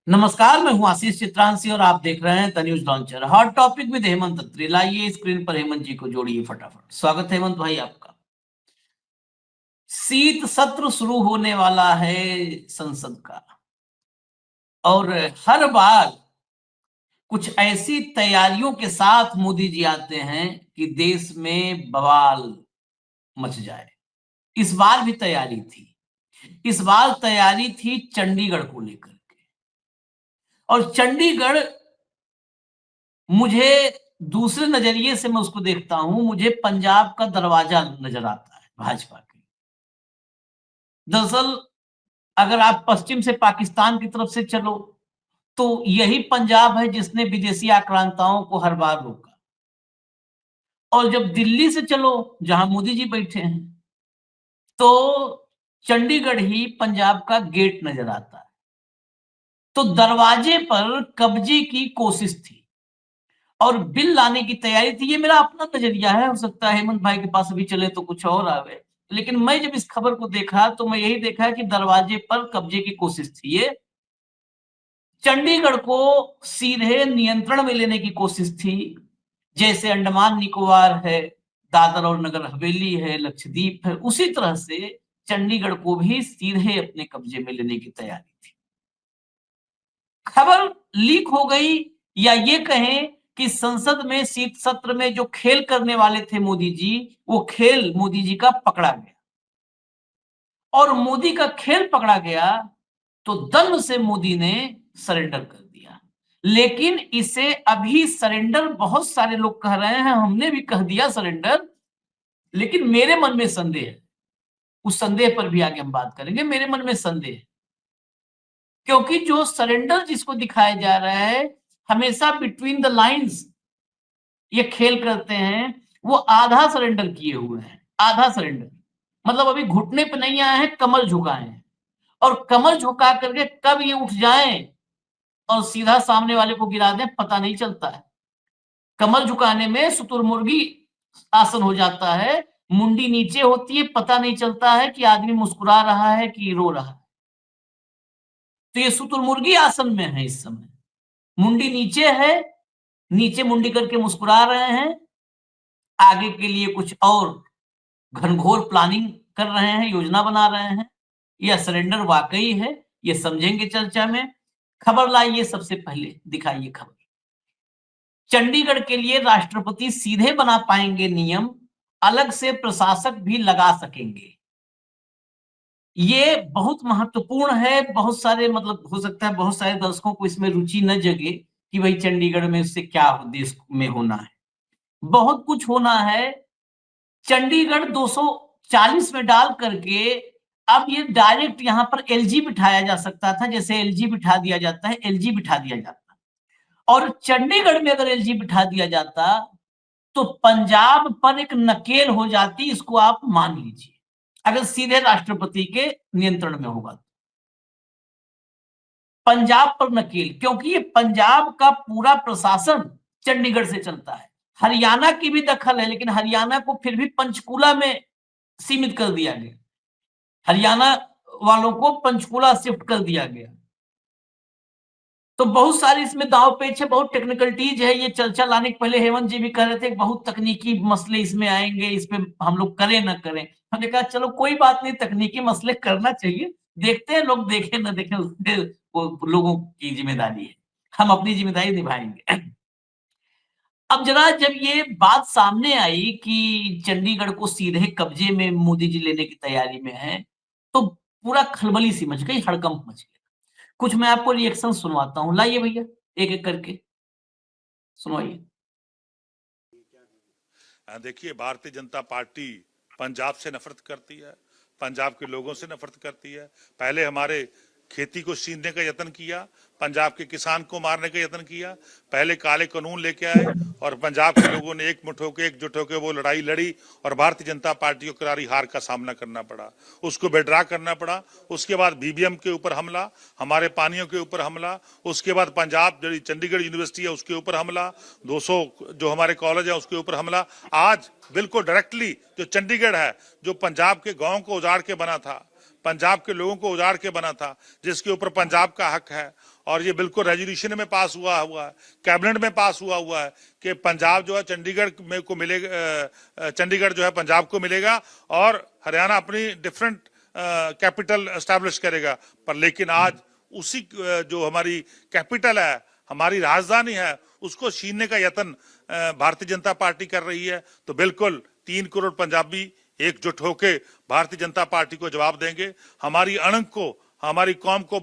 नमस्कार, मैं हूं आशीष चित्रांशी और आप देख रहे हैं the news launcher. Hot topic with Hemant Atri. लाइए स्क्रीन पर हेमंत जी को जोड़िए फटाफट। स्वागत है हेमंत भाई आपका। शीत सत्र शुरू होने वाला है संसद का, और हर बार कुछ ऐसी तैयारियों के साथ मोदी जी आते हैं कि देश में बवाल मच जाए। इस बार भी तैयारी थी। इस बार तैयारी थी चंडीगढ़ को लेकर के, और चंडीगढ़ मुझे दूसरे नजरिए से मैं उसको देखता हूं। मुझे पंजाब का दरवाजा नजर आता है भाजपा के। दरअसल अगर आप पश्चिम से पाकिस्तान की तरफ से चलो तो यही पंजाब है जिसने विदेशी आक्रांताओं को हर बार रोका, और जब दिल्ली से चलो जहां मोदी जी बैठे हैं तो चंडीगढ़ ही पंजाब का गेट नजर आता है। तो दरवाजे पर कब्जे की कोशिश थी और बिल लाने की तैयारी थी। ये मेरा अपना नजरिया है, हो सकता है हेमंत भाई के पास अभी चले तो कुछ और आवे, लेकिन मैं जब इस खबर को देखा तो मैं यही देखा कि दरवाजे पर कब्जे की कोशिश थी। ये चंडीगढ़ को सीधे नियंत्रण में लेने की कोशिश थी। जैसे अंडमान निकोबार है, दादर और नगर हवेली है, लक्षद्वीप है, उसी तरह से चंडीगढ़ को भी सीधे अपने कब्जे में लेने की तैयारी थी। खबर लीक हो गई, या ये कहें कि संसद में शीत सत्र में जो खेल करने वाले थे मोदी जी, वो खेल मोदी जी का पकड़ा गया, और मोदी का खेल पकड़ा गया तो दम से मोदी ने सरेंडर कर दिया। लेकिन इसे अभी सरेंडर बहुत सारे लोग कह रहे हैं, हमने भी कह दिया सरेंडर, लेकिन मेरे मन में संदेह है। उस संदेह पर भी आगे हम बात करेंगे। मेरे मन में संदेह है क्योंकि जो सरेंडर जिसको दिखाया जा रहा है, हमेशा बिटवीन द लाइंस ये खेल करते हैं, वो आधा सरेंडर किए हुए हैं। आधा सरेंडर मतलब अभी घुटने पे नहीं आए हैं, कमर झुकाए हैं, और कमर झुका करके कब ये उठ जाएं और सीधा सामने वाले को गिरा दें पता नहीं चलता है। कमर झुकाने में शुतुरमुर्गी आसन हो जाता है, मुंडी नीचे होती है, पता नहीं चलता है कि आदमी मुस्कुरा रहा है कि रो रहा है। तो ये शुतुरमुर्गी आसन में है इस समय। मुंडी नीचे है, नीचे मुंडी करके मुस्कुरा रहे हैं, आगे के लिए कुछ और घनघोर प्लानिंग कर रहे हैं, योजना बना रहे हैं। यह सरेंडर वाकई है, ये समझेंगे चर्चा में। खबर लाइए, सबसे पहले दिखाइए खबर। चंडीगढ़ के लिए राष्ट्रपति सीधे बना पाएंगे नियम, अलग से प्रशासक भी लगा सकेंगे। ये बहुत महत्वपूर्ण है। बहुत सारे मतलब हो सकता है बहुत सारे दर्शकों को इसमें रुचि न जगे कि भाई चंडीगढ़ में उससे क्या देश में होना है। बहुत कुछ होना है। चंडीगढ़ 240 में डाल करके अब ये डायरेक्ट यहां पर एलजी बिठाया जा सकता था, जैसे एलजी बिठा दिया जाता है, एलजी बिठा दिया जाता। और चंडीगढ़ में अगर एलजी बिठा दिया जाता तो पंजाब पर एक नकेल हो जाती, इसको आप मान लीजिए, अगर सीधे राष्ट्रपति के नियंत्रण में होगा। पंजाब पर नकेल, क्योंकि ये पंजाब का पूरा प्रशासन चंडीगढ़ से चलता है। हरियाणा की भी दखल है, लेकिन हरियाणा को फिर भी पंचकूला में सीमित कर दिया गया। हरियाणा वालों को पंचकूला शिफ्ट कर दिया गया। तो बहुत सारी इसमें दाव पेच है, बहुत टेक्निकलिटीज है। ये चर्चा लाने के पहले हेमंत जी भी कह रहे थे बहुत तकनीकी मसले इसमें आएंगे, इसमें हम लोग करें ना करें। हमने कहा चलो कोई बात नहीं, तकनीकी मसले करना चाहिए, देखते हैं लोग देखें ना देखें, उससे वो लोगों की जिम्मेदारी है, हम अपनी जिम्मेदारी निभाएंगे। अब जरा जब ये बात सामने आई कि चंडीगढ़ को सीधे कब्जे में मोदी जी लेने की तैयारी में है, तो पूरा खलबली सी मच गई, हड़कंप मच गया। कुछ मैं आपको रिएक्शन सुनवाता हूँ, लाइए भैया एक एक करके सुनवाइए। देखिए, भारतीय जनता पार्टी पंजाब से नफरत करती है, पंजाब के लोगों से नफरत करती है। पहले हमारे खेती को छीनने का यत्न किया, पंजाब के किसान को मारने का यत्न किया, पहले काले कानून लेके आए और पंजाब के लोगों ने एकजुट होकर वो लड़ाई लड़ी और भारतीय जनता पार्टी को करारी हार का सामना करना पड़ा, उसको बेड्रा करना पड़ा। उसके बाद बीबीएम के ऊपर हमला, हमारे पानियों के ऊपर हमला, उसके बाद पंजाब जो चंडीगढ़ यूनिवर्सिटी है उसके ऊपर हमला, 200 जो हमारे कॉलेज है उसके ऊपर हमला। आज बिल्कुल डायरेक्टली जो चंडीगढ़ है, जो पंजाब के गाँव को उजाड़ के बना था, पंजाब के लोगों को उजाड़ के बना था, जिसके ऊपर पंजाब का हक है। और ये बिल्कुल रेजोल्यूशन में पास हुआ है, कैबिनेट में पास हुआ है कि पंजाब जो है चंडीगढ़ में को मिलेगा, चंडीगढ़ जो है पंजाब को मिलेगा और हरियाणा अपनी डिफरेंट कैपिटल एस्टैब्लिश करेगा। पर लेकिन आज उसी जो हमारी कैपिटल है, हमारी राजधानी है, उसको छीनने का यत्न भारतीय जनता पार्टी कर रही है। तो बिल्कुल 3 करोड़ पंजाबी एकजुट होके भारतीय जनता पार्टी को जवाब देंगे। हमारी अणक को, हमारी कौम को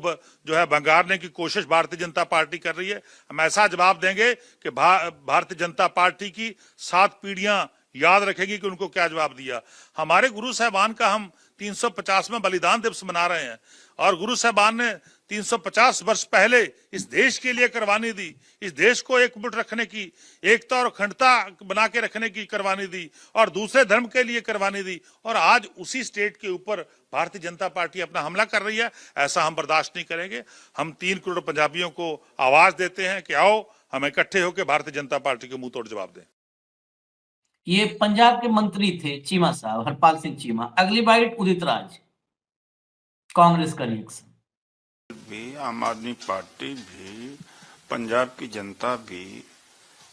जो है भंगारने की कोशिश भारतीय जनता पार्टी कर रही है। हम ऐसा जवाब देंगे कि भारतीय जनता पार्टी की 7 पीढ़ियां याद रखेगी कि उनको क्या जवाब दिया। हमारे गुरु साहबान का हम 350वां बलिदान दिवस मना रहे हैं और गुरु साहबान ने 350 वर्ष पहले इस देश के लिए कुर्बानी दी, इस देश को एकजुट रखने की, एकता और अखंडता बना के रखने की कुर्बानी दी और दूसरे धर्म के लिए कुर्बानी दी। और आज उसी स्टेट के ऊपर भारतीय जनता पार्टी अपना हमला कर रही है। ऐसा हम बर्दाश्त नहीं करेंगे। हम 3 करोड़ पंजाबियों को आवाज देते हैं कि आओ हम इकट्ठे होकर भारतीय जनता पार्टी को मुंह तोड़ जवाब दें। ये पंजाब के मंत्री थे चीमा साहब, हरपाल सिंह चीमा। अगली बाइट उदित राज, कांग्रेस का रिएक्शन। भी आम आदमी पार्टी भी, पंजाब की जनता भी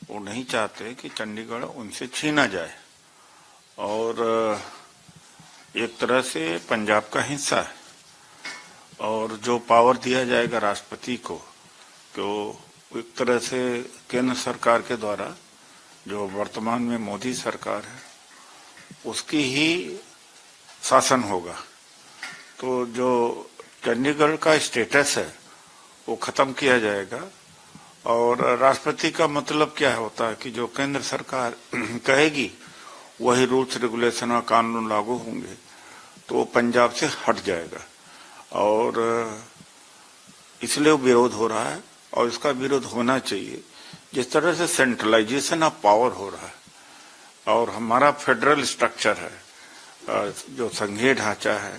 वो नहीं चाहते कि चंडीगढ़ उनसे छीना जाए और एक तरह से पंजाब का हिस्सा है। और जो पावर दिया जाएगा राष्ट्रपति को, तो एक तरह से केंद्र सरकार के द्वारा, जो वर्तमान में मोदी सरकार है, उसकी ही शासन होगा। तो जो चंडीगढ़ का स्टेटस है वो खत्म किया जाएगा। और राष्ट्रपति का मतलब क्या होता है कि जो केंद्र सरकार कहेगी वही रूल्स रेगुलेशन और कानून लागू होंगे, तो वो पंजाब से हट जाएगा। और इसलिए विरोध हो रहा है और इसका विरोध होना चाहिए। जिस तरह से सेंट्रलाइजेशन ऑफ पावर हो रहा है और हमारा फेडरल स्ट्रक्चर है, जो संघीय ढांचा है,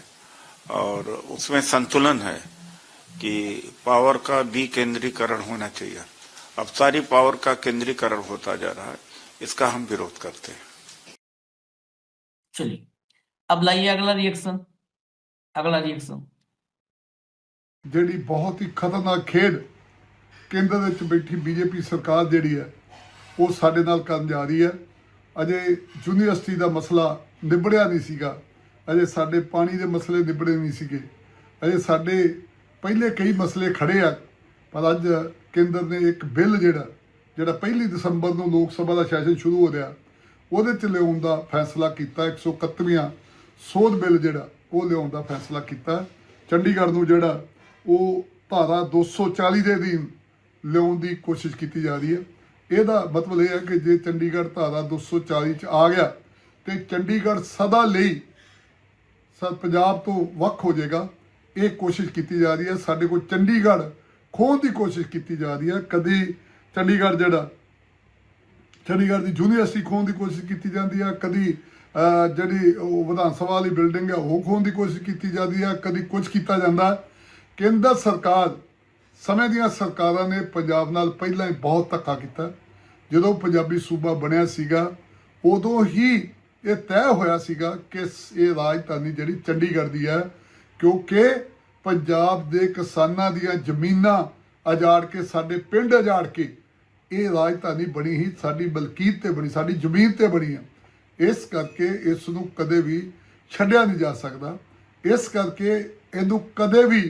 और उसमें संतुलन है कि पावर का विकेंद्रीकरण होना चाहिए। अब सारी पावर का केंद्रीकरण होता जा रहा है, इसका हम विरोध करते हैं। चलिए अब लाइए अगला रिएक्शन। ਜਿਹੜੀ ਬਹੁਤ ਹੀ ਖਤਰਨਾਕ ਖੇਡ ਕੇਂਦਰ ਵਿੱਚ ਬੈਠੀ ਬੀਜੇਪੀ ਸਰਕਾਰ ਜਿਹੜੀ ਹੈ ਉਹ ਸਾਡੇ ਨਾਲ ਕਰਨ ਜਾ ਰਹੀ ਹੈ। ਅਜੇ ਯੂਨੀਵਰਸਿਟੀ ਦਾ ਮਸਲਾ ਨਿਬੜਿਆ ਨਹੀਂ ਸੀਗਾ, ਅਜੇ ਸਾਡੇ ਪਾਣੀ ਦੇ ਮਸਲੇ ਨਿਬੜੇ ਨਹੀਂ ਸੀਗੇ, ਅਜੇ ਸਾਡੇ ਪਹਿਲੇ ਕਈ ਮਸਲੇ ਖੜੇ ਆ। ਪਰ ਅੱਜ ਕੇਂਦਰ ਨੇ ਇੱਕ ਬਿੱਲ ਜਿਹੜਾ 1 ਦਸੰਬਰ ਨੂੰ ਲੋਕ ਸਭਾ ਦਾ ਸੈਸ਼ਨ ਸ਼ੁਰੂ ਹੋ ਰਿਹਾ, ਉਹਦੇ 'ਚ ਲਿਆਉਣ ਦਾ ਫੈਸਲਾ ਕੀਤਾ। 131ਵਾਂ ਸੋਧ ਬਿੱਲ ਜਿਹੜਾ ਉਹ ਲਿਆਉਣ ਦਾ ਫੈਸਲਾ ਕੀਤਾ। ਚੰਡੀਗੜ੍ਹ ਨੂੰ ਜਿਹੜਾ ਉਹ ਧਾਰਾ 240 ਦੇ ਅਧੀਨ ਲਿਆਉਣ ਦੀ ਕੋਸ਼ਿਸ਼ ਕੀਤੀ ਜਾ ਰਹੀ ਹੈ। ਇਹਦਾ ਮਤਲਬ ਇਹ ਹੈ ਕਿ ਜੇ ਚੰਡੀਗੜ੍ਹ ਧਾਰਾ 240 'ਚ ਆ ਗਿਆ ਤੇ ਚੰਡੀਗੜ੍ਹ ਸਦਾ ਲਈ ਪੰਜਾਬ ਤੋਂ ਵੱਖ ਹੋ ਜਾਏਗਾ। ਇਹ ਕੋਸ਼ਿਸ਼ ਕੀਤੀ ਜਾ ਰਹੀ ਹੈ। ਸਾਡੇ ਕੋਲ ਚੰਡੀਗੜ੍ਹ ਖੋਹਣ ਦੀ ਕੋਸ਼ਿਸ਼ ਕੀਤੀ ਜਾ ਰਹੀ ਹੈ। ਕਦੀ ਚੰਡੀਗੜ੍ਹ ਦੀ ਯੂਨੀਵਰਸਿਟੀ ਖੋਹਣ ਦੀ ਕੋਸ਼ਿਸ਼ ਕੀਤੀ ਜਾਂਦੀ ਹੈ, ਕਦੀ ਜਿਹੜੀ ਉਹ ਵਿਧਾਨ ਸਭਾ ਵਾਲੀ ਬਿਲਡਿੰਗ ਹੈ ਉਹ ਖੋਹਣ ਦੀ ਕੋਸ਼ਿਸ਼ ਕੀਤੀ ਜਾਂਦੀ ਹੈ, ਕਦੀ ਕੁਝ ਕੀਤਾ ਜਾਂਦਾ। ਕੇਂਦਰ ਸਰਕਾਰ, ਸਮੇਂ ਦੀਆਂ ਸਰਕਾਰਾਂ ਨੇ ਪੰਜਾਬ ਨਾਲ ਪਹਿਲਾਂ ਹੀ ਬਹੁਤ ਧੱਕਾ ਕੀਤਾ। ਜਦੋਂ ਪੰਜਾਬੀ ਸੂਬਾ ਬਣਿਆ ਸੀਗਾ ਉਦੋਂ ਹੀ ਇਹ ਤੈਅ ਹੋਇਆ ਸੀਗਾ ਕਿ ਇਹ ਰਾਜਧਾਨੀ ਜਿਹੜੀ ਚੰਡੀਗੜ੍ਹ ਦੀ ਹੈ, ਕਿਉਂਕਿ ਪੰਜਾਬ ਦੇ ਕਿਸਾਨਾਂ ਦੀਆਂ ਜ਼ਮੀਨਾਂ ਉਜਾੜ ਕੇ, ਸਾਡੇ ਪਿੰਡ ਉਜਾੜ ਕੇ ਇਹ ਰਾਜਧਾਨੀ ਬਣੀ ਹੀ ਸਾਡੀ ਮਲਕੀਤ 'ਤੇ ਬਣੀ, ਸਾਡੀ ਜ਼ਮੀਨ 'ਤੇ ਬਣੀ ਹੈ। ਇਸ ਕਰਕੇ ਇਸ ਨੂੰ ਕਦੇ ਵੀ ਛੱਡਿਆ ਨਹੀਂ ਜਾ ਸਕਦਾ। ਇਸ ਕਰਕੇ ਇਹਨੂੰ ਕਦੇ ਵੀ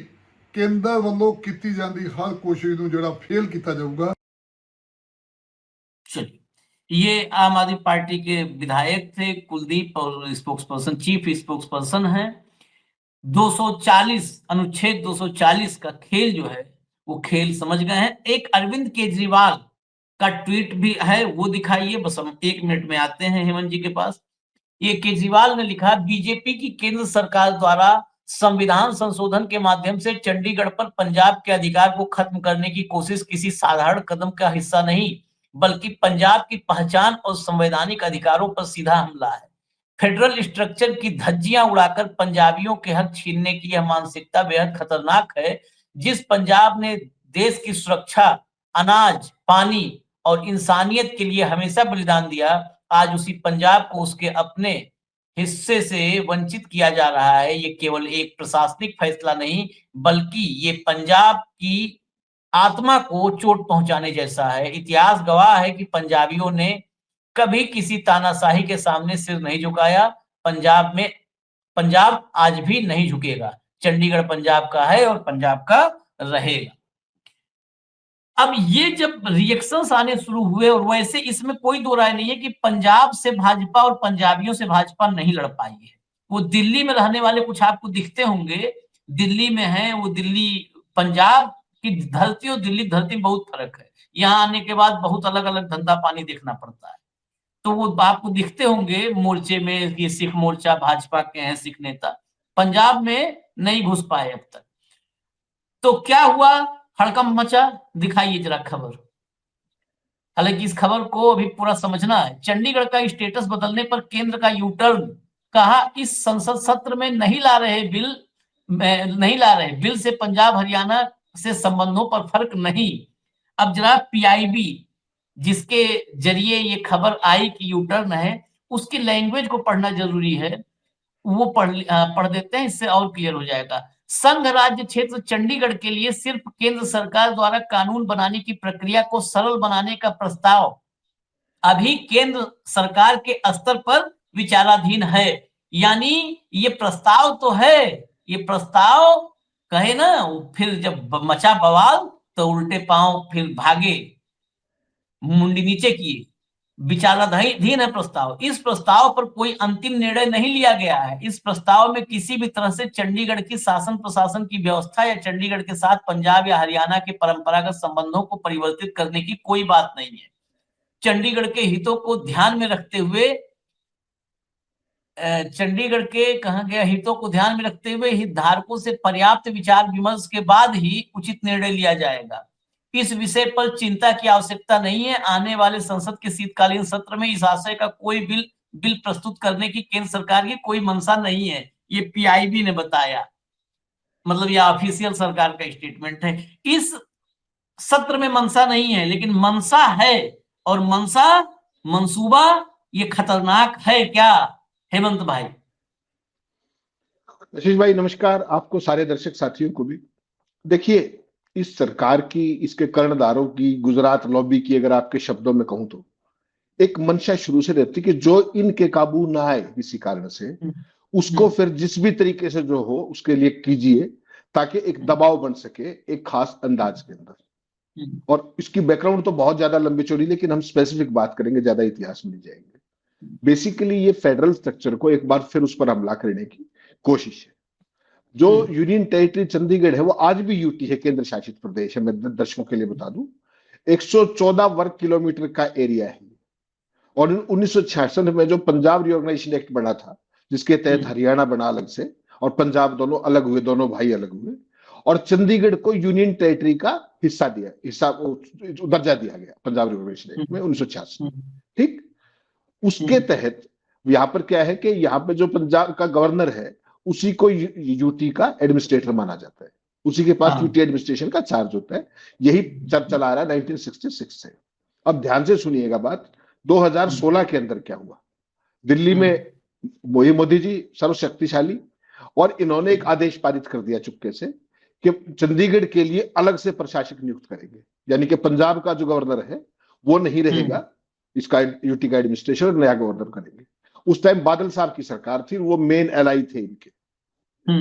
ਕੇਂਦਰ ਵੱਲੋਂ ਕੀਤੀ ਜਾਂਦੀ ਹਰ ਕੋਸ਼ਿਸ਼ ਨੂੰ ਜਿਹੜਾ ਫੇਲ ਕੀਤਾ ਜਾਊਗਾ। चलिए, ये आम आदमी पार्टी के विधायक थे कुलदीप और स्पोक्सपर्सन, चीफ स्पोक्सपर्सन हैं। 240 अनुच्छेद 240 का खेल जो है वो खेल समझ गए हैं। एक अरविंद केजरीवाल का ट्वीट भी है, वो दिखाइए। बस हम 1 मिनट में आते हैं हेमंत जी के पास। ये केजरीवाल ने लिखा, बीजेपी की केंद्र सरकार द्वारा संविधान संशोधन के माध्यम से चंडीगढ़ पर पंजाब के अधिकार को खत्म करने की कोशिश किसी साधारण कदम का हिस्सा नहीं, बल्कि पंजाब की पहचान और संवैधानिक अधिकारों पर सीधा हमला है। फेडरल स्ट्रक्चर की धज्जियां उड़ाकर पंजाबियों के हक छीनने की यह मानसिकता बेहद खतरनाक है। जिस पंजाब ने देश की सुरक्षा, अनाज, पानी और इंसानियत के लिए हमेशा बलिदान दिया, आज उसी पंजाब को उसके अपने हिस्से से वंचित किया जा रहा है। ये केवल एक प्रशासनिक फैसला नहीं, बल्कि ये पंजाब की आत्मा को चोट पहुंचाने जैसा है। इतिहास गवाह है कि पंजाबियों ने कभी किसी तानाशाही के सामने सिर नहीं झुकाया। पंजाब आज भी नहीं झुकेगा। चंडीगढ़ पंजाब का है और पंजाब का रहेगा। अब ये जब रिएक्शंस आने शुरू हुए, और वैसे इसमें कोई दो राय नहीं है कि पंजाब से भाजपा और पंजाबियों से भाजपा नहीं लड़ पाई है। वो दिल्ली में रहने वाले कुछ आपको दिखते होंगे, दिल्ली में है वो। दिल्ली पंजाब की धरती और दिल्ली धरती में बहुत फर्क है। यहाँ आने के बाद बहुत अलग अलग धंधा पानी देखना पड़ता है। तो वो आपको दिखते होंगे मोर्चे में, ये सिख मोर्चा भाजपा के हैं सिख नेता, पंजाब में नहीं घुस पाए अब तक। तो क्या हुआ, हड़कंप मचा। दिखाइए जरा खबर। हालांकि इस खबर को अभी पूरा समझना है। चंडीगढ़ का स्टेटस बदलने पर केंद्र का यू टर्न, कहा इस संसद सत्र में नहीं ला रहे बिल से पंजाब हरियाणा से संबंधों पर फर्क नहीं। अब जरा पीआईबी जिसके जरिए ये खबर आई कि यू टर्न है, उसकी लैंग्वेज को पढ़ना जरूरी है। वो पढ़ देते हैं, इससे और क्लियर हो जाएगा। संघ राज्य क्षेत्र चंडीगढ़ के लिए सिर्फ केंद्र सरकार द्वारा कानून बनाने की प्रक्रिया को सरल बनाने का प्रस्ताव अभी केंद्र सरकार के स्तर पर विचाराधीन है। यानी ये प्रस्ताव तो है, ये प्रस्ताव कहे ना, फिर जब मचा बवाल तो उल्टे पांव फिर भागे, मुंडी नीचे किए। विचाराधीन है प्रस्ताव। इस प्रस्ताव पर कोई अंतिम निर्णय नहीं लिया गया है। इस प्रस्ताव में किसी भी तरह से चंडीगढ़ की शासन प्रशासन की व्यवस्था या चंडीगढ़ के साथ पंजाब या हरियाणा के परंपरागत संबंधों को परिवर्तित करने की कोई बात नहीं है। चंडीगढ़ के हितों को ध्यान में रखते हुए हितधारकों से पर्याप्त विचार विमर्श के बाद ही उचित निर्णय लिया जाएगा। इस विषय पर चिंता की आवश्यकता नहीं है। आने वाले संसद के शीतकालीन सत्र में इस आशय का कोई बिल प्रस्तुत करने की केंद्र सरकार की कोई मंशा नहीं है। ये पीआईबी ने बताया, मतलब ये ऑफिशियल सरकार का स्टेटमेंट है। इस सत्र में मंशा नहीं है, लेकिन मंशा है। और मंसूबा ये खतरनाक है क्या, हेमंत भाई? आशीष भाई नमस्कार, आपको सारे दर्शक साथियों को भी। देखिए, इस सरकार की, इसके कर्णधारों की, गुजरात लॉबी की अगर आपके शब्दों में कहूं तो एक मंशा शुरू से रहती कि जो इनके काबू ना आए किसी कारण से, उसको फिर जिस भी तरीके से जो हो उसके लिए कीजिए, ताकि एक दबाव बन सके एक खास अंदाज के अंदर। और इसकी बैकग्राउंड तो बहुत ज्यादा लंबी चौड़ी, लेकिन हम स्पेसिफिक बात करेंगे, ज्यादा इतिहास में नहीं जाएंगे। बेसिकली ये फेडरल स्ट्रक्चर को एक बार फिर उस पर हमला करने की कोशिश है। जो यूनियन टेरिटरी चंडीगढ़ है वो आज भी यूटी है, केंद्र शासित प्रदेश है। मैं दर्शकों के लिए बता दूं, 114 वर्ग किलोमीटर का एरिया है। और 1966 में जो पंजाब रिऑर्गेनाइजेशन एक्ट बना था, जिसके तहत हरियाणा बना अलग से और पंजाब दोनों अलग हुए, दोनों भाई अलग हुए, और चंडीगढ़ को यूनियन टेरिटरी का दर्जा दिया गया पंजाब रिऑर्गेनाइजेशन एक्ट में 1966। ठीक, उसके तहत यहाँ पर क्या है कि यहाँ पे जो पंजाब का गवर्नर है उसी को यूटी का एडमिनिस्ट्रेटर माना जाता है, उसी के पास यूटी एडमिनिस्ट्रेशन का चार्ज होता है। यही चला रहा है 1966 से। अब ध्यान से सुनिएगा बात, 2016 के अंदर क्या हुआ। दिल्ली में मोदी जी सर्वशक्तिशाली, और इन्होंने एक आदेश पारित कर दिया चुपके से कि चंडीगढ़ के लिए अलग से प्रशासक नियुक्त करेंगे। यानी कि पंजाब का जो गवर्नर है वो नहीं रहेगा, इसका यूटी का एडमिनिस्ट्रेशन नया गवर्नर करेंगे। उस टाइम बादल साहब की सरकार थी, वो मेन एलाई थे इनके,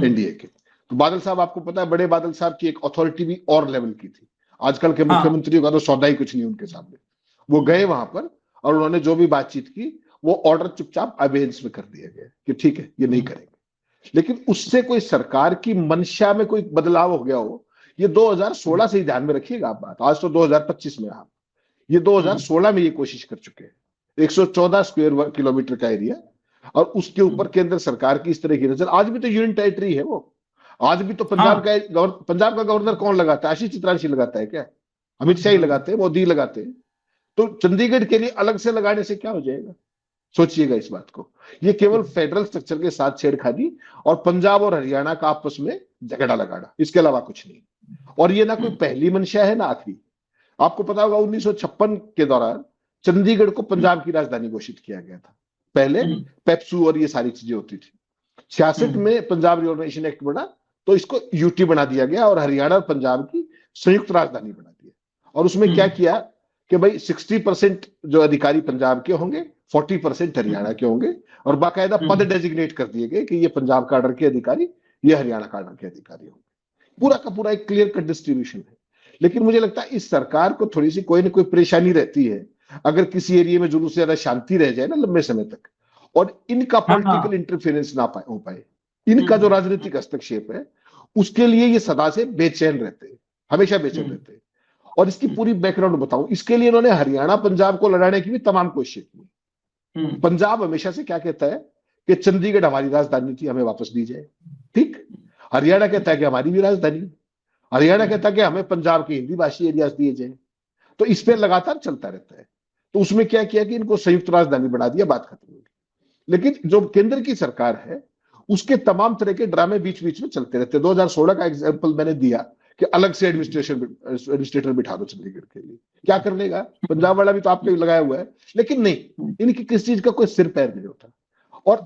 एनडीए के। तो बादल साहब, आपको पता है, बड़े बादल साहब की एक अथॉरिटी भी और लेवल की थी। आजकल के मुख्यमंत्रियों का तो सौदा ही कुछ नहीं उनके सामने। वो गए वहां पर और उन्होंने जो भी बातचीत की वो ऑर्डर चुपचाप अबेयंस में कर दिया गया कि ठीक है ये नहीं करेंगे। लेकिन उससे कोई सरकार की मंशा में कोई बदलाव हो गया हो, ये 2016 से ही ध्यान में रखिएगा आप बात। आज तो 2025 में आप, ये 2016 में ये कोशिश कर चुके हैं। 114 स्क्वायर किलोमीटर का एरिया, और उसके ऊपर केंद्र सरकार की इस तरह की नजर। आज भी तो यूनियन टेरिटरी है वो। आज भी तो पंजाब का गवर्नर कौन लगाता है? आशीष चित्रांशी लगाता है क्या? अमित शाह ही लगाते हैं, मोदी लगाते हैं। तो चंडीगढ़ के लिए अलग से लगाने से क्या हो जाएगा? सोचिएगा इस बात को। ये केवल फेडरल स्ट्रक्चर के साथ छेड़खानी और पंजाब और हरियाणा का आपस में झगड़ा लगाना, इसके अलावा कुछ नहीं। और ये ना कोई पहली मंशा है ना आखिरी। आपको पता होगा 1956 के दौरान चंडीगढ़ को पंजाब की राजधानी घोषित किया गया था। पहले पेप्सू और ये सारी चीजें होती थी। 66 में पंजाब रिओर्गनाइजेशन एक्ट बना तो इसको यूटी बना दिया गया और हरियाणा और पंजाब की संयुक्त राजधानी बना दिया। और उसमें क्या किया कि भाई 60% जो अधिकारी पंजाब के होंगे, 40% हरियाणा के होंगे, और बाकायदा पद डेजिग्नेट कर दिए गए कि ये पंजाब काडर के अधिकारी, ये हरियाणा काडर के अधिकारी होंगे। पूरा का पूरा एक क्लियर कट डिस्ट्रीब्यूशन है। लेकिन मुझे लगता है इस सरकार को थोड़ी सी कोई ना कोई परेशानी रहती है अगर किसी एरिया में जरूर से ज्यादा शांति रह जाए ना लंबे समय तक, और इनका पॉलिटिकल इंटरफेरेंस ना हो पाए, इनका जो राजनीतिक हस्तक्षेप है उसके लिए ये सदा से बेचैन रहते हैं, हमेशा बेचैन रहते हैं। और इसकी पूरी बैकग्राउंड बताऊं, इसके लिए इन्होंने हरियाणा पंजाब को लड़ाने की भी तमाम कोशिशें की। पंजाब हमेशा से क्या कहता है कि चंडीगढ़ हमारी राजधानी थी, हमें वापस दी जाए, ठीक। हरियाणा कहता है कि हमारी भी राजधानी, हरियाणा कहता है कि हमें पंजाब के हिंदी भाषी एरियाज दिए जाए। तो इस पर लगातार चलता रहता है। तो उसमें क्या किया कि इनको संयुक्त राजधानी बना दिया, बात खत्म हो गई। लेकिन जो केंद्र की सरकार है उसके तमाम तरह के ड्रामे बीच बीच में चलते रहते हैं। 2016 का एग्जाम्पल मैंने दिया कि अलग से एडमिनिस्ट्रेटर बिठा दो चंडीगढ़ के लिए, क्या कर लेगा, पंजाब वाला भी तो आपके लगाया हुआ है। लेकिन नहीं, इनकी किसी चीज का कोई सिर पैर नहीं होता। और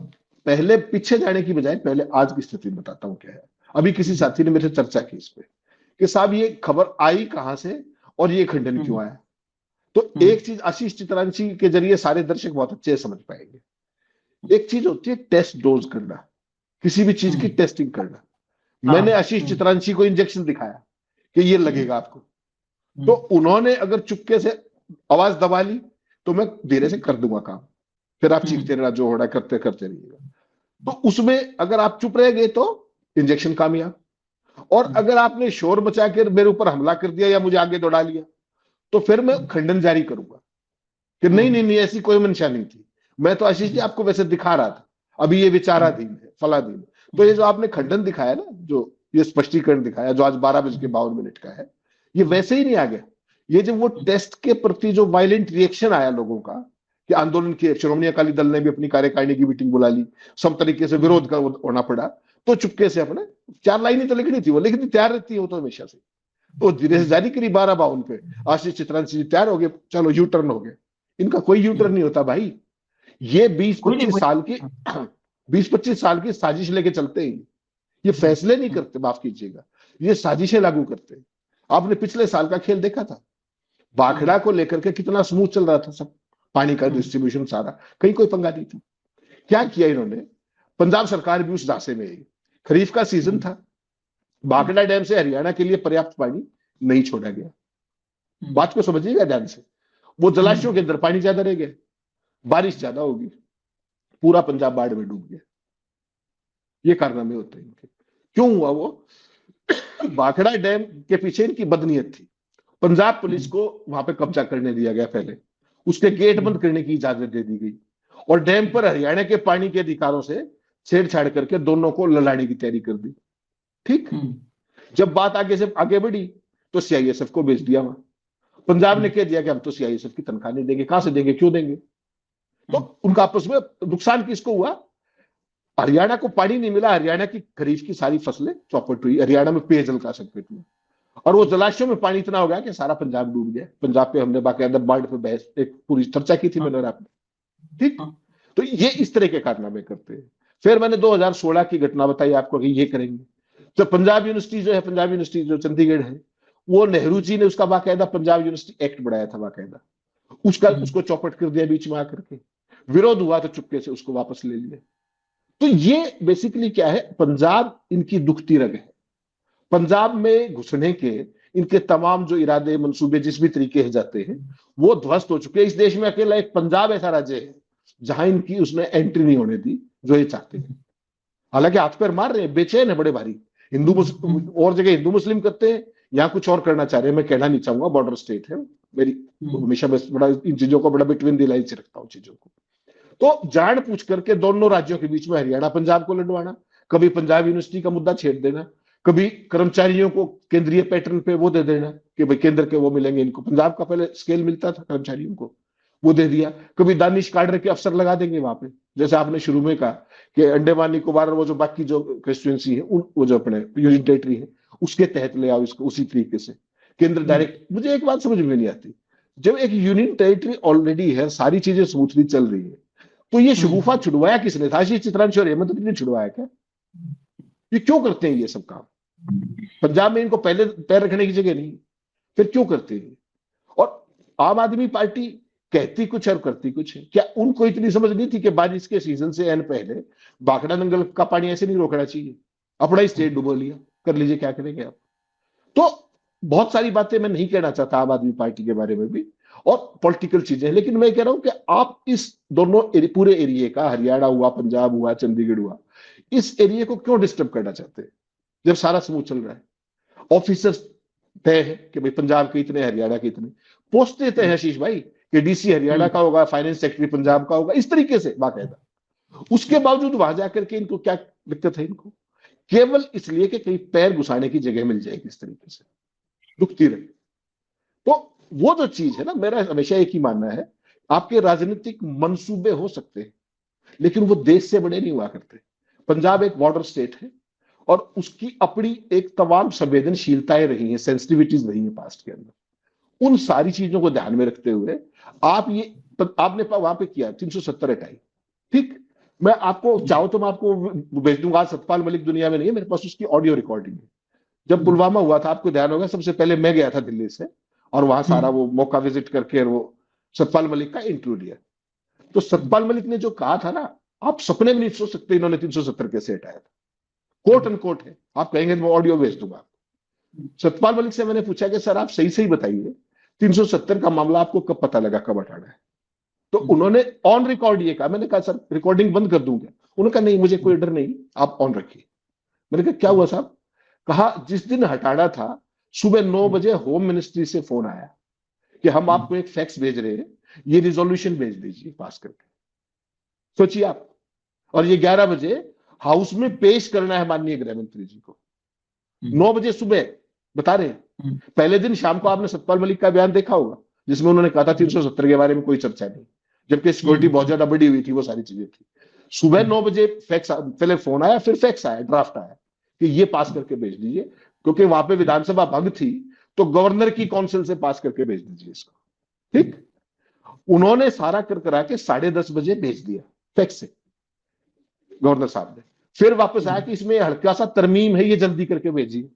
पहले पीछे जाने की बजाय पहले आज की स्थिति बताता हूं क्या है। अभी किसी साथी ने मेरे से चर्चा की इस पे कि साहब ये खबर आई कहां से और ये खंडन क्यों आया। तो एक चीज आशीष चित्रांशी के जरिए सारे दर्शक बहुत अच्छे से समझ पाएंगे। एक चीज होती है टेस्ट डोज करना, किसी भी चीज की टेस्टिंग करना। मैंने आशीष चित्रांशी को इंजेक्शन दिखाया कि ये लगेगा आपको, तो उन्होंने अगर चुपके से आवाज दबा ली तो मैं धीरे से कर दूंगा काम, फिर आप चीखते रहना, जो हो रहा है करते करते रहिएगा। तो उसमें अगर आप चुप रह गए तो इंजेक्शन कामयाब, और अगर आपने शोर मचा कर मेरे ऊपर हमला कर दिया या मुझे आगे दौड़ा लिया तो फिर मैं खंडन जारी करूंगा कि नहीं नहीं नहीं ऐसी कोई मंशा नहीं थी, मैं तो आशीष जी आपको वैसे दिखा रहा था, अभी ये विचाराधीन है, फलाधीन। तो ये जो आपने खंडन दिखाया ना, जो ये स्पष्टीकरण दिखाया जो आज 12:52 का है, ये वैसे ही नहीं आ गया। ये जब वो टेस्ट के प्रति जो वायलेंट रिएक्शन आया लोगों का कि आंदोलन के श्रोमणी अकाली दल ने भी अपनी कार्यकारिणी की मीटिंग बुला ली, सब तरीके से विरोध का होना पड़ा, तो चुपके से अपने 4 लाइनें तो लिखनी थी, वो लिखनी तैयार रहती है वो तो हमेशा से, तो धीरे से जारी करी 12:52 पे। आशीष चित्रांशी जी तैयार हो गए, चलो यू टर्न हो गए। इनका कोई यू टर्न नहीं होता भाई, ये 20-25 साल की साजिश लेके चलते हैं। ये फैसले नहीं करते, माफ कीजिएगा, ये साजिशें लागू करते हैं। आपने पिछले साल का खेल देखा था, भाखड़ा को लेकर के कितना स्मूथ चल रहा था सब, पानी का डिस्ट्रीब्यूशन सारा, कहीं कोई पंगा नहीं था। क्या किया इन्होंने, पंजाब सरकार भी उस दासे में है। खरीफ का सीजन था, भाखड़ा डैम से हरियाणा के लिए पर्याप्त पानी नहीं छोड़ा गया, बात को समझिएगा ध्यान से। वो जलाशयों के अंदर पानी ज्यादा रह गया, बारिश ज्यादा होगी, पूरा पंजाब बाढ़ में डूब गया। ये कारनामे होते हैं इनके। क्यों हुआ वो, भाखड़ा डैम के पीछे इनकी बदनीयत थी। पंजाब पुलिस को वहां पे कब्जा करने दिया गया, पहले उसके गेट बंद करने की इजाजत दे दी गई, और डैम पर हरियाणा के पानी के अधिकारों से छेड़छाड़ करके दोनों को लड़ाने की तैयारी कर दी, ठीक। जब बात आगे से आगे बढ़ी तो सीआईएसएफ को भेज दिया वहां। पंजाब ने कह दिया कि हम तो सीआईएसएफ की तनख्वाह नहीं देंगे, कहां से देंगे, क्यों देंगे। तो उनका आपस में नुकसान किसको हुआ, हरियाणा को पानी नहीं मिला, हरियाणा की खरीफ की सारी फसलें चौपट हुई, हरियाणा में पेयजल का संकट हुआ, और वो जलाशयों में पानी इतना हो गया कि सारा पंजाब डूब गया। पंजाब पे हमने बाकायदा बाढ़ पे बहस एक पूरी चर्चा की थी मैंने और आपने, ठीक। तो ये इस तरह के कारनामे करते हैं। फिर मैंने 2016 की घटना बताई आपको कि ये करेंगे। तो पंजाब यूनिवर्सिटी जो है, पंजाब यूनिवर्सिटी जो चंडीगढ़ है, वो नेहरू जी ने उसका बाकायदा पंजाब यूनिवर्सिटी एक्ट बनाया था बाकायदा, उसको चौपट कर दिया बीच में आकर के, विरोध हुआ तो चुपके से उसको वापस ले लिया। तो ये बेसिकली क्या है, पंजाब इनकी दुखती रग है। पंजाब में घुसने के इनके तमाम जो इरादे मंसूबे जिस भी तरीके से जाते हैं वो ध्वस्त हो चुके हैं। इस देश में अकेला एक पंजाब ऐसा राज्य है जहां इनकी उसने एंट्री नहीं होने दी जो ये चाहते हैं। हालांकि हाथ पैर मार रहे हैं, बेचैन है बड़े भारी, हिंदू मुस्लिम और जगह हिंदू मुस्लिम करते हैं, यहाँ कुछ और करना चाह रहे हैं। मैं कहना नहीं चाहूंगा, बॉर्डर स्टेट है मेरी, हमेशा मैं बड़ा इन चीजों को बड़ा बिटवीन द लाइन्स रखता हूँ चीजों को। तो जान पूछ करके दोनों राज्यों के बीच में हरियाणा पंजाब को लड़वाना, कभी पंजाब यूनिवर्सिटी का मुद्दा छेड़ देना, कभी कर्मचारियों को केंद्रीय पैटर्न पे वो दे देना कि भाई केंद्र के वो मिलेंगे इनको, पंजाब का पहले स्केल मिलता था कर्मचारियों को, वो दे दिया। कभी दानिश काडर के अफसर लगा देंगे वहां पे, जैसे आपने शुरू में कहा कि अंडमान निकोबार वो जो बाकी जो कंस्टिट्यूएंसी है वो जो अपने यूनियन टेरिटरी है उसके तहत ले आओ इसको, उसी तरीके से केंद्र डायरेक्ट। मुझे एक बात समझ में नहीं आती, जब एक यूनियन टेरिटरी ऑलरेडी है, सारी चीजें स्मूथली चल रही है, तो ये शगुफा छुड़वाया किसने था? आशीष चित्रांशु और हेमंत ने छुड़वाया क्या? ये क्यों करते हैं ये सब काम? पंजाब में इनको पहले पैर रखने की जगह नहीं, फिर क्यों करते हैं? और आम आदमी पार्टी कहती कुछ और करती कुछ है। क्या उनको इतनी समझ नहीं थी कि बारिश के सीजन से एन पहले भाखड़ा नंगल का पानी ऐसे नहीं रोकना चाहिए? अपना ही स्टेट डुबो लिया, कर लीजिए क्या करेंगे आप। तो बहुत सारी बातें मैं नहीं कहना चाहता आम आदमी पार्टी के बारे में भी, और पॉलिटिकल चीजें, लेकिन मैं कह रहा हूं कि आप इस दोनों पूरे एरिया का, हरियाणा हुआ, पंजाब हुआ, चंडीगढ़ हुआ, इस एरिया को क्यों डिस्टर्ब करना चाहते हैं जब सारा समूह चल रहा है? ऑफिसर्स तय है कि भाई पंजाब के इतने, हरियाणा के इतने, पोस्टें तय है आशीष भाई कि डीसी हरियाणा का होगा, फाइनेंस सेक्रेटरी पंजाब का होगा, इस तरीके से बाकायदा। उसके बावजूद वहां जाकर के इनको क्या दिक्कत है? इनको केवल इसलिए कि कहीं पैर घुसाने की जगह मिल जाएगी, इस तरीके से रुकती रहे। तो वो जो चीज है ना, मेरा हमेशा एक ही मानना है, आपके राजनीतिक मंसूबे हो सकते हैं लेकिन वो देश से बड़े नहीं हुआ करते। पंजाब एक बॉर्डर स्टेट है और उसकी अपनी एक तमाम संवेदनशीलताएं रही हैं, सेंसिटिविटीज रही हैं पास्ट के अंदर। उन सारी चीजों को ध्यान में रखते हुए आपने वहां पे किया 370 हटाई, ठीक। मैं आपको चाहो तो मैं आपको भेज दूंगा, आज सतपाल मलिक दुनिया में नहीं है, मेरे पास उसकी ऑडियो रिकॉर्डिंग है। जब पुलवामा हुआ था, आपको ध्यान होगा, सबसे पहले मैं गया था दिल्ली से और वहां सारा वो मौका विजिट करके वो सतपाल मलिक का इंटरव्यू लिया। तो सतपाल मलिक ने जो कहा था ना, आप सपने में नहीं सोच सकते इन्होंने 370 कैसे हटाया था। कोट एंड कोट है, आप कहेंगे मैं ऑडियो भेज दूंगा। सतपाल मलिक से मैंने पूछा कि सर आप सही सही बताइए 370 का मामला आपको कब पता लगा, कब हटाना है? तो उन्होंने ऑन रिकॉर्ड ये कहा। मैंने कहा सर रिकॉर्डिंग बंद कर दूंगा? उन्होंने कहा नहीं, मुझे कोई डर नहीं, आप ऑन रखिए। मैंने कहा क्या हुआ साहब? कहा जिस दिन हटाना था सुबह 9 बजे होम मिनिस्ट्री से फोन आया कि हम आपको एक फैक्स भेज रहे हैं, ये रिजोल्यूशन भेज दीजिए पास करके। सोचिए आप, और ये 11 बजे हाउस में पेश करना है माननीय गृह मंत्री जी को। 9 बजे सुबह बता रहे हैं। पहले दिन शाम को आपने सतपाल मलिक का बयान देखा होगा जिसमें उन्होंने कहा था 370 के बारे में कोई चर्चा नहीं, जबकि सिक्योरिटी बहुत ज्यादा बड़ी हुई थी, वो सारी चीजें थी। सुबह 9 बजे फैक्स, पहले फोन आया, फिर फैक्स आया, ड्राफ्ट आया कि ये पास करके भेज दीजिए, क्योंकि वहां पे विधानसभा भंग थी तो गवर्नर की काउंसिल से पास करके भेज दीजिए इसको, ठीक। उन्होंने सारा कर करा के 10:30 बजे भेज दिया फैक्स से गवर्नर साहब ने। फिर वापस आया कि इसमें हल्का सा तरमीम है, ये जल्दी करके भेजिए।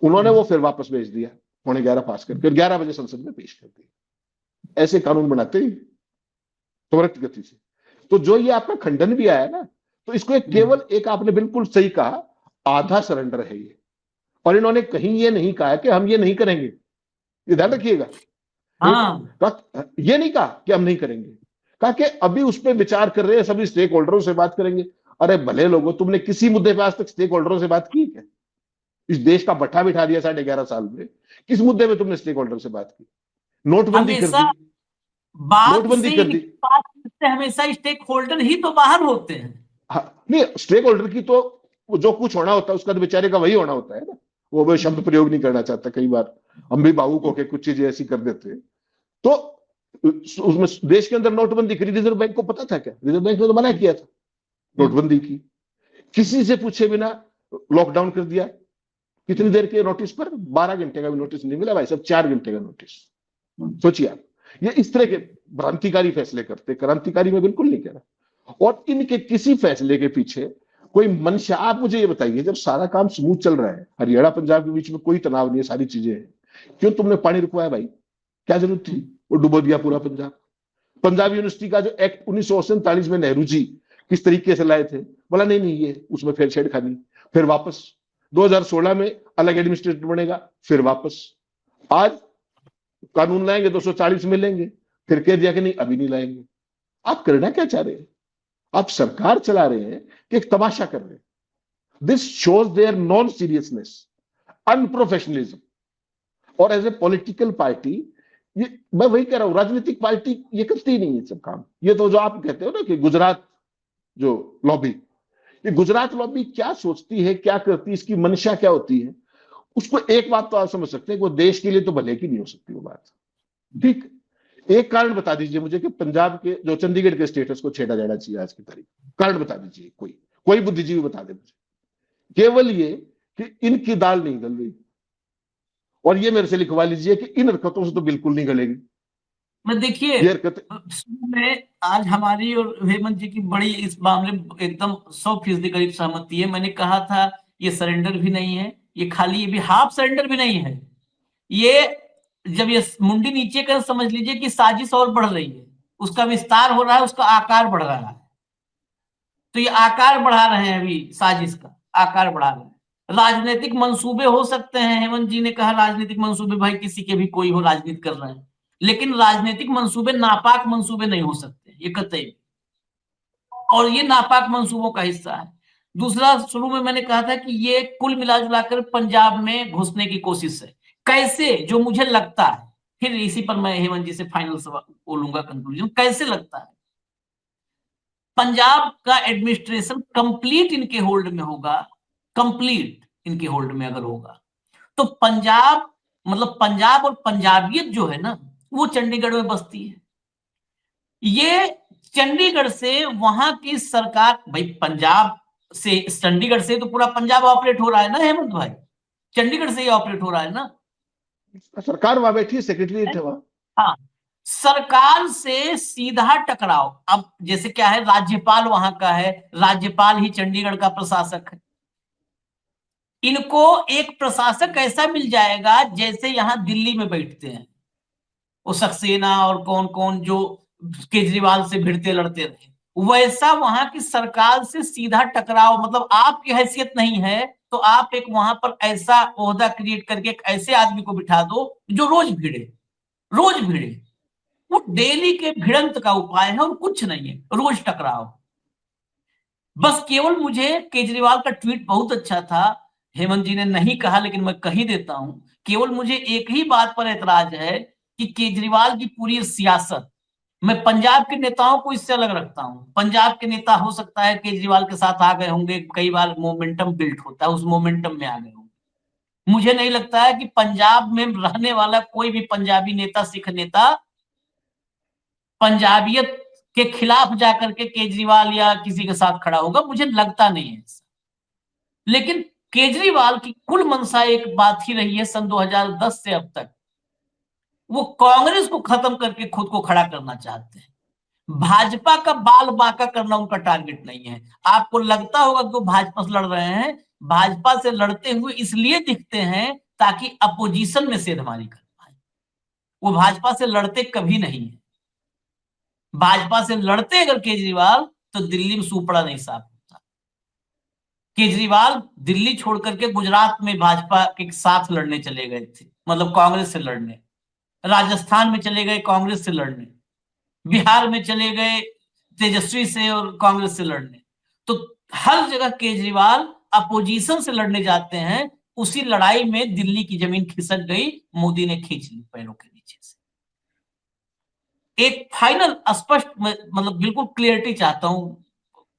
उन्होंने वो फिर वापस भेज दिया 11:15 पास करके, 11 बजे संसद में पेश कर दिया। ऐसे कानून बनाते ही त्वरित गति से। तो जो ये आपका खंडन भी आया ना, तो इसको केवल एक आपने बिल्कुल सही कहा, आधा सरेंडर है ये। और इन्होंने कहीं ये नहीं कहा कि हम ये नहीं करेंगे, ये ध्यान रखिएगा। ये नहीं कहा कि हम नहीं करेंगे, कहा कि अभी उस पर विचार कर रहे हैं, सभी स्टेक होल्डरों से बात करेंगे। अरे भले लोगों, तुमने किसी मुद्दे पर आज तक स्टेक होल्डरों से बात की क्या? इस देश का भट्ठा बिठा दिया 11.5 साल में, किस मुद्दे में तुमने स्टेक होल्डर से बात की? नोटबंदी कर दी, नोटबंदी कर दी। हमेशा स्टेक होल्डर ही तो बाहर होते हैं। हाँ, नहीं, स्टेक होल्डर की तो जो कुछ होना होता है उसका तो बेचारे का वही होना होता है ना। वो शब्द प्रयोग नहीं करना चाहता, कई बार हम भी भावुक होकर कुछ चीजें ऐसी कर देते हैं। तो उसमें देश के अंदर नोटबंदी करी, रिजर्व बैंक को पता था क्या? रिजर्व बैंक ने तो मना किया था नोटबंदी की, किसी से पूछे बिना लॉकडाउन कर दिया। कितनी देर के नोटिस पर? 12 घंटे का भी नोटिस नहीं मिला भाई साहब, 4 घंटे का नोटिस। सोचिए आप, ये इस तरह के भ्रांतिकारी फैसले करते, क्रांतिकारी मैं बिल्कुल नहीं कह रहा। और इनके किसी फैसले के पीछे कोई मंशा, आप मुझे ये बताइए, जब सारा काम स्मूथ चल रहा है, हरियाणा पंजाब के बीच में कोई तनाव नहीं है, सारी चीजें हैं, क्यों तुमने पानी रुकवाया भाई? क्या जरूरत थी? वो डुबो दिया पूरा पंजाब। पंजाब यूनिवर्सिटी का जो एक्ट 1947 में नेहरू जी किस तरीके से लाए थे, बोला नहीं नहीं ये उसमें फिर छेड़खानी, फिर वापस 2016 में अलग एडमिनिस्ट्रेटर बनेगा, फिर वापस आज कानून लाएंगे 240 में लेंगे, फिर कह दिया कि नहीं अभी नहीं लाएंगे। आप करना क्या चाह रहे हैं? आप सरकार चला रहे हैं कि एक तमाशा कर रहे हैं। This shows their non seriousness, unprofessionalism. और एज ए पॉलिटिकल पार्टी, ये मैं वही कह रहा हूं, राजनीतिक पार्टी ये करती नहीं है सब काम। ये तो जो आप कहते हो ना कि गुजरात जो लॉबी, ये गुजरात लॉबी क्या सोचती है, क्या करती है, इसकी मंशा क्या होती है, उसको एक बात तो आप समझ सकते हैं कि वो देश के लिए तो भले की नहीं हो सकती वो बात, ठीक। एक कारण बता दीजिए मुझे कि पंजाब के जो चंडीगढ़ के स्टेटस को छेड़ा जाना चाहिए आज की तारीख, कारण बता दीजिए, कोई बुद्धिजीवी बता दे मुझे। केवल ये कि इनकी दाल नहीं गल रही, और ये मेरे से लिखवा लीजिए कि इन हरकतों से तो बिल्कुल नहीं गलेगी। मैं देखिए क्लियर करते। शुरू में आज हमारी और हेमंत जी की बड़ी इस मामले में एकदम 100% करीब सहमति है। मैंने कहा था ये सरेंडर भी नहीं है, ये खाली ये भी हाफ सरेंडर भी नहीं है। ये जब ये मुंडी नीचे कर समझ लीजिए कि साजिश और बढ़ रही है, उसका विस्तार हो रहा है, उसका आकार बढ़ रहा है। तो ये आकार बढ़ा रहे हैं, अभी साजिश का आकार बढ़ा रहे हैं। राजनीतिक मंसूबे हो सकते हैं, हेमंत जी ने कहा राजनीतिक मंसूबे, भाई किसी के भी कोई हो, राजनीति कर रहे हैं, लेकिन राजनीतिक मंसूबे नापाक मंसूबे नहीं हो सकते, ये कतई। और ये नापाक मंसूबों का हिस्सा है। दूसरा, शुरू में मैंने कहा था कि ये कुल मिला जुलाकर पंजाब में घुसने की कोशिश है। कैसे, जो मुझे लगता है, फिर इसी पर मैं हेमंत जी से फाइनल बोलूंगा कंक्लूजन, कैसे लगता है पंजाब का एडमिनिस्ट्रेशन कंप्लीट इनके होल्ड में होगा, कंप्लीट इनके होल्ड में अगर होगा तो पंजाब, मतलब पंजाब और पंजाबियत जो है ना, वो चंडीगढ़ में बसती है। ये चंडीगढ़ से वहां की सरकार, भाई पंजाब से, चंडीगढ़ से तो पूरा पंजाब ऑपरेट हो रहा है ना हेमंत भाई, चंडीगढ़ से ही ऑपरेट हो रहा है ना। सरकार वहां बैठी है, सेक्रेटरीट है वहां। हाँ, सरकार से सीधा टकराव। अब जैसे क्या है, राज्यपाल वहां का है, राज्यपाल ही चंडीगढ़ का प्रशासक है। इनको एक प्रशासक ऐसा मिल जाएगा जैसे यहां दिल्ली में बैठते हैं वो सक्सेना और कौन कौन जो केजरीवाल से भिड़ते लड़ते रहे, वैसा वहां की सरकार से सीधा टकराव। मतलब आपकी हैसियत नहीं है तो आप एक वहां पर ऐसा ओहदा क्रिएट करके एक ऐसे आदमी को बिठा दो जो रोज भिड़े, रोज भिड़े। वो डेली के भिड़ंत का उपाय है और कुछ नहीं है, रोज टकराव। बस केवल मुझे केजरीवाल का ट्वीट बहुत अच्छा था, हेमंत जी ने नहीं कहा लेकिन मैं कही देता हूं, केवल मुझे एक ही बात पर एतराज है कि केजरीवाल की पूरी सियासत, मैं पंजाब के नेताओं को इससे अलग रखता हूं। पंजाब के नेता हो सकता है केजरीवाल के साथ आ गए होंगे, कई बार मोमेंटम बिल्ड होता है, उस मोमेंटम में आ गए होंगे। मुझे नहीं लगता है कि पंजाब में रहने वाला कोई भी पंजाबी नेता, सिख नेता पंजाबियत के खिलाफ जाकर के केजरीवाल या किसी के साथ खड़ा होगा, मुझे लगता नहीं है ऐसा। लेकिन केजरीवाल की कुल मंशा एक बात ही रही है सन 2010 से अब तक, वो कांग्रेस को खत्म करके खुद को खड़ा करना चाहते हैं। भाजपा का बाल बांका करना उनका टारगेट नहीं है। आपको लगता होगा कि वो भाजपा से लड़ रहे हैं, भाजपा से लड़ते हुए इसलिए दिखते हैं ताकि अपोजिशन में सेधमारी कर पाए। वो भाजपा से लड़ते कभी नहीं है। भाजपा से लड़ते अगर केजरीवाल तो दिल्ली में सुपड़ा नहीं साफ होता। केजरीवाल दिल्ली छोड़ करके गुजरात में भाजपा के साथ लड़ने चले गए थे, मतलब कांग्रेस से लड़ने। राजस्थान में चले गए कांग्रेस से लड़ने, बिहार में चले गए तेजस्वी से और कांग्रेस से लड़ने। तो हर जगह केजरीवाल अपोजिशन से लड़ने जाते हैं। उसी लड़ाई में दिल्ली की जमीन खिसक गई, मोदी ने खींच ली पैरों के नीचे से। एक फाइनल स्पष्ट, मतलब बिल्कुल क्लियरिटी चाहता हूं,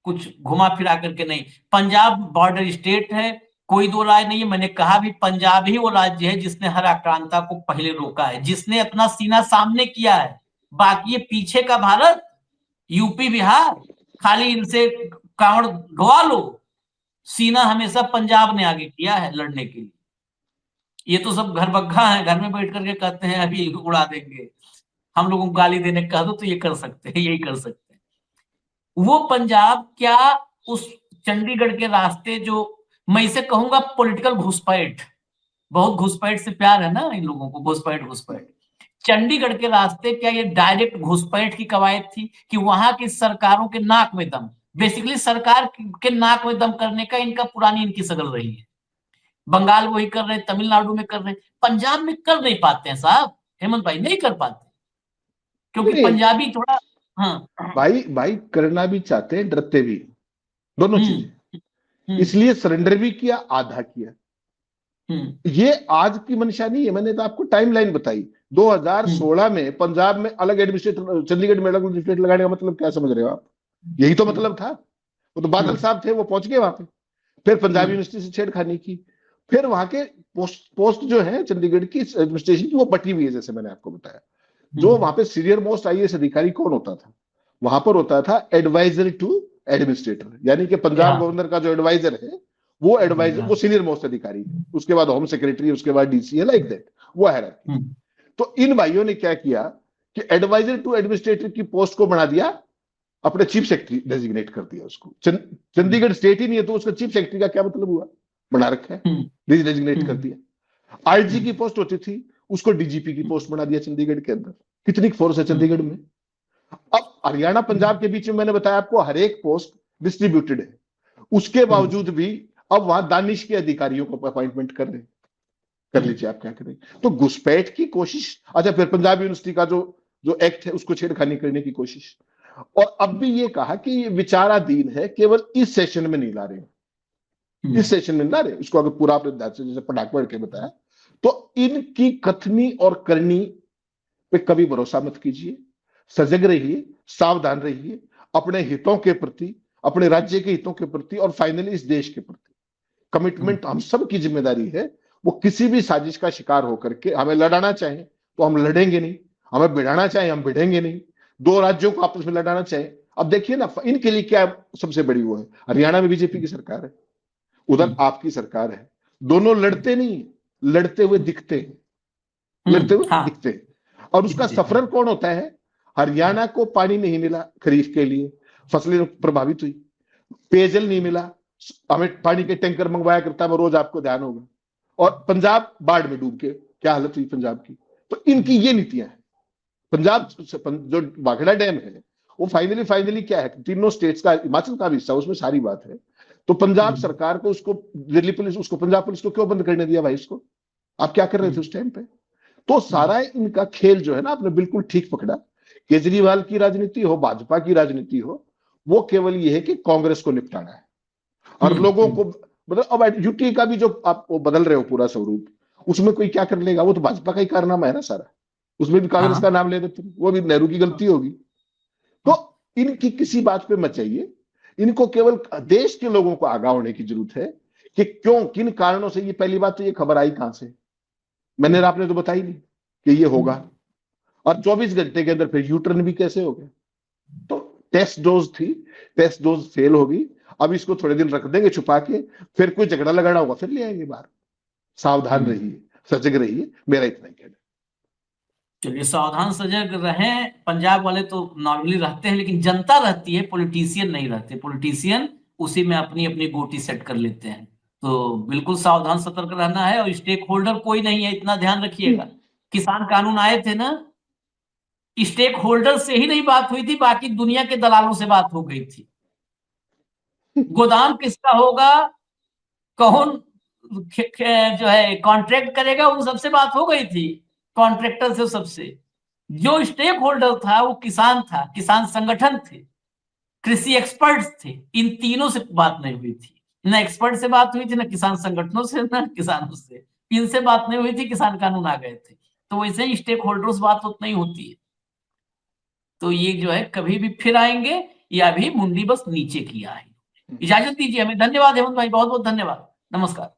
कुछ घुमा फिरा करके नहीं। पंजाब बॉर्डर स्टेट है, कोई दो राय नहीं है। मैंने कहा भी पंजाब ही वो राज्य है जिसने हर आक्रांता को पहले रोका है, जिसने अपना सीना सामने किया है। बाकी ये पीछे का भारत, यूपी बिहार, खाली इनसे कांवड़ ढोआ लो, सीना हमेशा पंजाब ने आगे किया है लड़ने के लिए। ये तो सब घर बग्घा है, घर में बैठ करके कहते हैं अभी उड़ा देंगे, हम लोगों को गाली देने कह दो तो ये कर सकते हैं, यही कर सकते हैं। वो पंजाब क्या उस चंडीगढ़ के रास्ते, जो मैं इसे कहूंगा पॉलिटिकल घुसपैठ, बहुत घुसपैठ से प्यार है ना इन लोगों को, घुसपैठ घुसपैठ। चंडीगढ़ के रास्ते क्या ये डायरेक्ट घुसपैठ की कवायद थी कि वहां की सरकारों के नाक में दम, बेसिकली सरकार के नाक में दम करने का इनका पुरानी इनकी शक्ल रही है। बंगाल वही कर रहे हैं, तमिलनाडु में कर रहे हैं, पंजाब में कर नहीं पाते हैं साहब, हेमंत भाई नहीं कर पाते क्योंकि पंजाबी थोड़ा, हाँ भाई करना भी चाहते हैं, डरते भी, दोनों चीजें। इसलिए सरेंडर भी किया, आधा किया। ये आज की मंशा नहीं है, मैंने तो आपको टाइमलाइन बताई। 2016 में पंजाब में अलग एडमिनिस्ट्रेटर, चंडीगढ़ में अलग एडमिनिस्ट्रेटर लगाने का मतलब क्या समझ रहे हो आप? यही तो मतलब था। वो तो बादल साहब थे, वो पहुंच गए वहां पे। फिर पंजाब यूनिवर्सिटी से छेड़खानी की, फिर वहां के पोस्ट जो है चंडीगढ़ की एडमिनिस्ट्रेशन की वो बटी हुई है, जैसे मैंने आपको बताया। जो वहां पे सीनियर मोस्ट आईएएस अधिकारी कौन होता था? वहां पर होता था एडवाइजर टू एडमिनिस्ट्रेटर, यानी कि पंजाब गवर्नर का जो एडवाइजर है वो एडवाइजर, वो सीनियर मोस्ट अधिकारी है, उसके बाद होम सेक्रेटरी, उसके बाद डीसी है, लाइक दैट, वो है। तो इन भाइयों ने क्या किया कि एडवाइजर टू एडमिनिस्ट्रेटर की पोस्ट को बना दिया, अपने चीफ सेक्रेटरी डेजिग्नेट कर दिया उसको। चंडीगढ़ स्टेट ही नहीं है तो उसका चीफ सेक्रेटरी का क्या मतलब हुआ, बना रखा है, डेजिग्नेट कर दिया। आईजी की पोस्ट होती थी, उसको डीजीपी की पोस्ट बना दिया चंडीगढ़ के अंदर। कितनी फोर्स है चंडीगढ़ में। अब हरियाणा पंजाब के बीच में मैंने बताया आपको हर एक पोस्ट डिस्ट्रीब्यूटेड है, उसके बावजूद भी अब वहां दानिश के अधिकारियों को अपॉइंटमेंट कर रहे हैं। कर लीजिए आप क्या करें। तो घुसपैठ की कोशिश। अच्छा, फिर पंजाब यूनिवर्सिटी का जो एक्ट है उसको छेड़खानी करने की कोशिश। और अब भी ये कहा कि ये विचाराधीन है, केवल इस सेशन में नहीं ला रहे, इस सेशन में ला रहे इसको। अगर पूरा आपने जैसे पटाखड़ के बताया, तो इनकी कथनी और करनी पे कभी भरोसा मत कीजिए। सजग रहिए, सावधान रहिए अपने हितों के प्रति, अपने राज्य के हितों के प्रति और फाइनली इस देश के प्रति। कमिटमेंट हम सब की जिम्मेदारी है। वो किसी भी साजिश का शिकार होकर के हमें लड़ाना चाहे तो हम लड़ेंगे नहीं, हमें भिड़ाना चाहे हम भिड़ेंगे नहीं। दो राज्यों को आपस में लड़ाना चाहे, अब देखिए ना इनके लिए क्या सबसे बड़ी वो है। हरियाणा में बीजेपी की सरकार है, उधर आपकी सरकार है। दोनों लड़ते नहीं, लड़ते हुए दिखते हैं, लड़ते हुए दिखते हैं। और उसका सफरर कौन होता है? हरियाणा को पानी नहीं मिला खरीफ के लिए, फसलें प्रभावित हुई, पेयजल नहीं मिला, हमें पानी के टैंकर मंगवाया करता है रोज, आपको ध्यान होगा। और पंजाब बाढ़ में डूब के क्या हालत हुई पंजाब की। तो इनकी ये नीतियां हैं। पंजाब जो भाखड़ा डैम है वो फाइनली क्या है, तीनों स्टेट्स का, हिमाचल का भी हिस्सा, उसमें सारी बात है। तो पंजाब सरकार को उसको, दिल्ली पुलिस उसको, पंजाब पुलिस को क्यों बंद करने दिया भाई इसको? आप क्या कर रहे थे उस टाइम पे? तो सारा इनका खेल जो है ना, आपने बिल्कुल ठीक पकड़ा। केजरीवाल की राजनीति हो, भाजपा की राजनीति हो, वो केवल ये है कि कांग्रेस को निपटाना है और लोगों को, मतलब अब यूटी का भी जो आप वो बदल रहे हो पूरा स्वरूप, उसमें कोई क्या कर लेगा? वो तो भाजपा का ही कारनामा है ना सारा, उसमें भी कांग्रेस का नाम ले देते, वो भी नेहरू की गलती होगी। तो इनकी किसी बात पे मत चाहिए, इनको केवल देश के लोगों को आगाह होने की जरूरत है कि क्यों, किन कारणों से। ये पहली बात तो ये खबर आई कहां से, मैंने आपने तो बताई नहीं कि ये होगा। और 24 घंटे के अंदर फिर यूटर्न भी कैसे हो गया? तो टेस्ट डोज थी, टेस्ट डोज फेल होगी। अब इसको थोड़े दिन रख देंगे छुपा के, फिर कोई झगड़ा लगाना होगा फिर ले आएंगे बाहर। सावधान रहिए, सजग रहिए, मेरा इतना ही कहना। चलिए, सावधान सजग रहें। पंजाब वाले तो नॉर्मली रहते हैं, लेकिन जनता रहती है, पॉलिटिशियन नहीं रहते। पॉलिटिशियन उसी में अपनी अपनी गोटी सेट कर लेते हैं। तो बिल्कुल सावधान सतर्क रहना है। और स्टेक होल्डर कोई नहीं है, इतना ध्यान रखिएगा। किसान कानून आए थे ना, स्टेक होल्डर से ही नहीं बात हुई थी, बाकी दुनिया के दलालों से बात हो गई थी। गोदाम किसका होगा, कौन जो है कॉन्ट्रैक्ट करेगा, उन सबसे बात हो गई थी, कॉन्ट्रैक्टर से सबसे। जो स्टेक होल्डर था वो किसान था, किसान संगठन थे, कृषि एक्सपर्ट्स थे। इन तीनों से बात नहीं हुई थी, ना एक्सपर्ट से बात हुई थी, ना किसान संगठनों से, ना किसानों से। इनसे बात नहीं हुई थी, किसान कानून आ गए थे। तो वैसे ही स्टेक होल्डरों से बात नहीं होती है। तो ये जो है कभी भी फिर आएंगे, या अभी मुंडी बस नीचे किया है। इजाजत दीजिए हमें। धन्यवाद हेमंत भाई, बहुत बहुत धन्यवाद। नमस्कार।